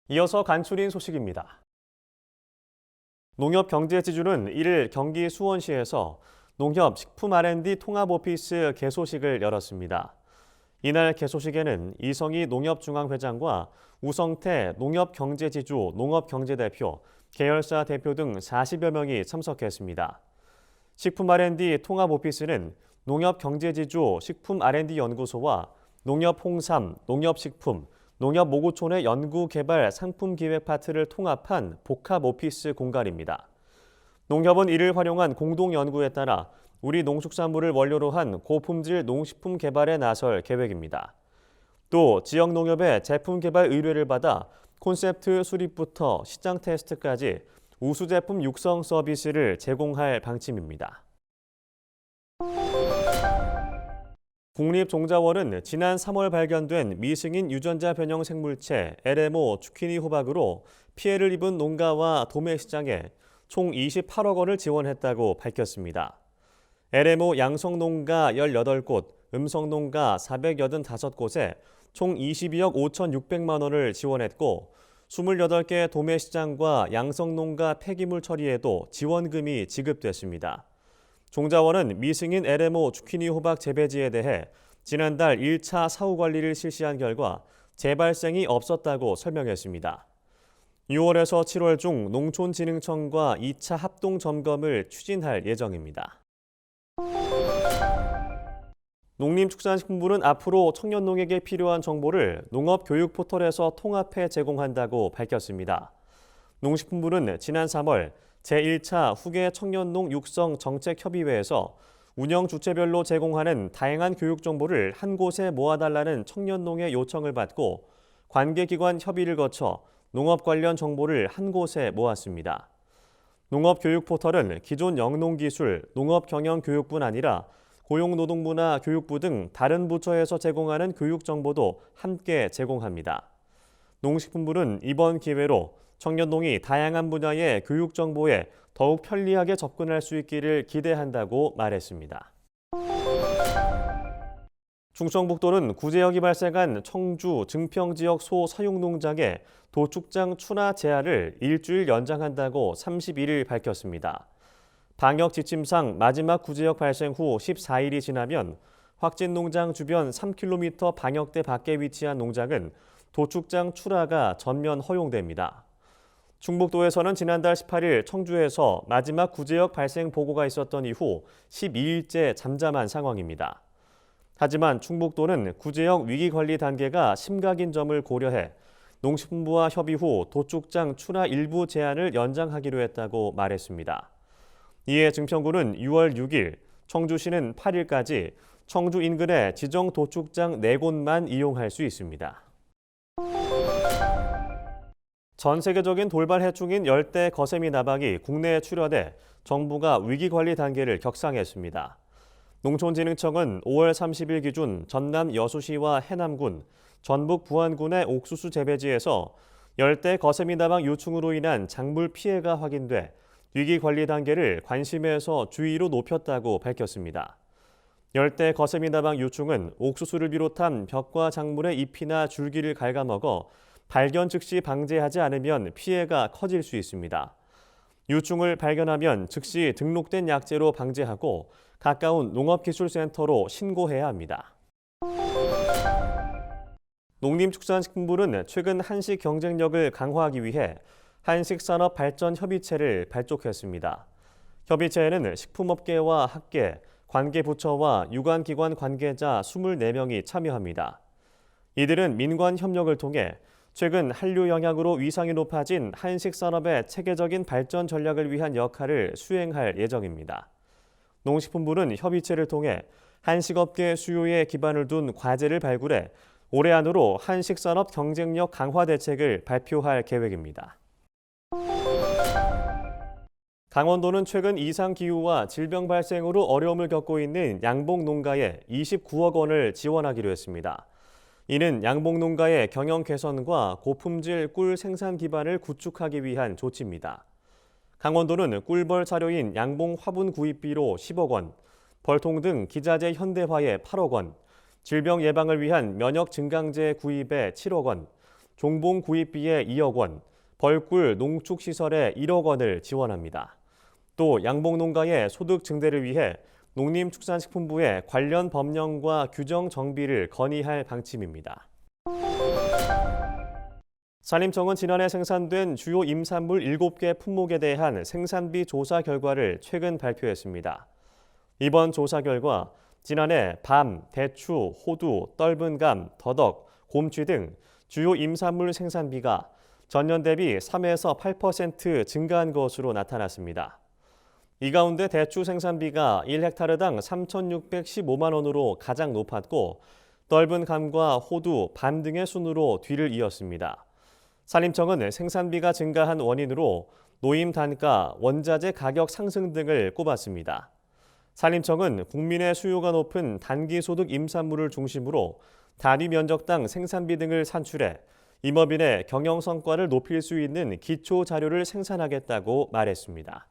이어서 간추린 소식입니다. 농협경제지주는 1일 경기 수원시에서 농협 식품 R&D 통합오피스 개소식을 열었습니다. 이날 개소식에는 이성희 농협중앙회장과 우성태 농협경제지주 농업경제대표, 계열사 대표 등 40여 명이 참석했습니다. 식품 R&D 통합오피스는 농협경제지주 식품 R&D 연구소와 농협홍삼, 농협식품, 농협모구촌의 연구개발 상품기획 파트를 통합한 복합 오피스 공간입니다. 농협은 이를 활용한 공동연구에 따라 우리 농축산물을 원료로 한 고품질 농식품 개발에 나설 계획입니다. 또 지역 농협의 제품 개발 의뢰를 받아 콘셉트 수립부터 시장 테스트까지 우수 제품 육성 서비스를 제공할 방침입니다. 국립종자원은 지난 3월 발견된 미승인 유전자 변형 생물체 LMO 주키니 호박으로 피해를 입은 농가와 도매시장에 총 28억 원을 지원했다고 밝혔습니다. LMO 양성농가 18곳, 음성농가 485곳에 총 22억 5,600만 원을 지원했고 28개 도매시장과 양성농가 폐기물 처리에도 지원금이 지급됐습니다. 종자원은 미승인 LMO 주키니 호박 재배지에 대해 지난달 1차 사후 관리를 실시한 결과 재발생이 없었다고 설명했습니다. 6월에서 7월 중 농촌진흥청과 2차 합동 점검을 추진할 예정입니다. 농림축산식품부는 앞으로 청년농에게 필요한 정보를 농업교육 포털에서 통합해 제공한다고 밝혔습니다. 농식품부는 지난 3월 제1차 후계 청년농 육성 정책협의회에서 운영 주체별로 제공하는 다양한 교육 정보를 한 곳에 모아달라는 청년농의 요청을 받고 관계기관 협의를 거쳐 농업 관련 정보를 한 곳에 모았습니다. 농업교육 포털은 기존 영농기술, 농업경영교육뿐 아니라 고용노동부나 교육부 등 다른 부처에서 제공하는 교육 정보도 함께 제공합니다. 농식품부는 이번 기회로 청년농이 다양한 분야의 교육 정보에 더욱 편리하게 접근할 수 있기를 기대한다고 말했습니다. 충청북도는 구제역이 발생한 청주 증평지역 소사육농장의 도축장 출하 제한을 일주일 연장한다고 31일 밝혔습니다. 방역 지침상 마지막 구제역 발생 후 14일이 지나면 확진 농장 주변 3km 방역대 밖에 위치한 농장은 도축장 출하가 전면 허용됩니다. 충북도에서는 지난달 18일 청주에서 마지막 구제역 발생 보고가 있었던 이후 12일째 잠잠한 상황입니다. 하지만 충북도는 구제역 위기관리 단계가 심각인 점을 고려해 농식품부와 협의 후 도축장 출하 일부 제한을 연장하기로 했다고 말했습니다. 이에 증평구는 6월 6일, 청주시는 8일까지 청주 인근의 지정 도축장 4곳만 이용할 수 있습니다. 전 세계적인 돌발 해충인 열대 거세미 나박이 국내에 출현해 정부가 위기관리 단계를 격상했습니다. 농촌진흥청은 5월 30일 기준 전남 여수시와 해남군, 전북 부안군의 옥수수 재배지에서 열대 거세미 나박 유충으로 인한 작물 피해가 확인돼 위기관리 단계를 관심에서 주의로 높였다고 밝혔습니다. 열대 거세미 나박 유충은 옥수수를 비롯한 벽과 작물의 잎이나 줄기를 갉아먹어 발견 즉시 방제하지 않으면 피해가 커질 수 있습니다. 유충을 발견하면 즉시 등록된 약재로 방제하고 가까운 농업기술센터로 신고해야 합니다. 농림축산식품부는 최근 한식 경쟁력을 강화하기 위해 한식산업발전협의체를 발족했습니다. 협의체에는 식품업계와 학계, 관계부처와 유관기관 관계자 24명이 참여합니다. 이들은 민관 협력을 통해 최근 한류 영향으로 위상이 높아진 한식산업의 체계적인 발전 전략을 위한 역할을 수행할 예정입니다. 농식품부는 협의체를 통해 한식업계 수요에 기반을 둔 과제를 발굴해 올해 안으로 한식산업 경쟁력 강화 대책을 발표할 계획입니다. 강원도는 최근 이상기후와 질병 발생으로 어려움을 겪고 있는 양봉농가에 29억 원을 지원하기로 했습니다. 이는 양봉농가의 경영 개선과 고품질 꿀 생산 기반을 구축하기 위한 조치입니다. 강원도는 꿀벌 사료인 양봉 화분 구입비로 10억 원, 벌통 등 기자재 현대화에 8억 원, 질병 예방을 위한 면역 증강제 구입에 7억 원, 종봉 구입비에 2억 원, 벌꿀 농축시설에 1억 원을 지원합니다. 또 양봉농가의 소득 증대를 위해 농림축산식품부에 관련 법령과 규정 정비를 건의할 방침입니다. 산림청은 지난해 생산된 주요 임산물 7개 품목에 대한 생산비 조사 결과를 최근 발표했습니다. 이번 조사 결과 지난해 밤, 대추, 호두, 떫은 감, 더덕, 곰취 등 주요 임산물 생산비가 전년 대비 3에서 8% 증가한 것으로 나타났습니다. 이 가운데 대추 생산비가 1헥타르당 3,615만 원으로 가장 높았고 떫은 감과 호두, 밤 등의 순으로 뒤를 이었습니다. 산림청은 생산비가 증가한 원인으로 노임 단가, 원자재 가격 상승 등을 꼽았습니다. 산림청은 국민의 수요가 높은 단기소득 임산물을 중심으로 단위 면적당 생산비 등을 산출해 임업인의 경영 성과를 높일 수 있는 기초 자료를 생산하겠다고 말했습니다.